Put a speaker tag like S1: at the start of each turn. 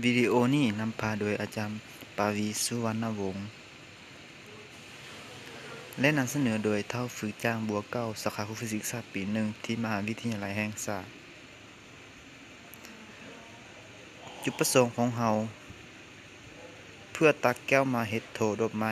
S1: วิดีโอนี้นำพาโดยอาจารย์ปาวีสุวรรณวงศ์และนำเสนอโดยเท่าฝึกจ้างบัวเก้าสาขาครูฟิสิกส์ศาสตร์ปีหนึ่งที่มหาวิทยาลัยแห่งชาติจุดประสงค์ของเราเพื่อตักแก้วมาเฮ็ดโถดอกไม้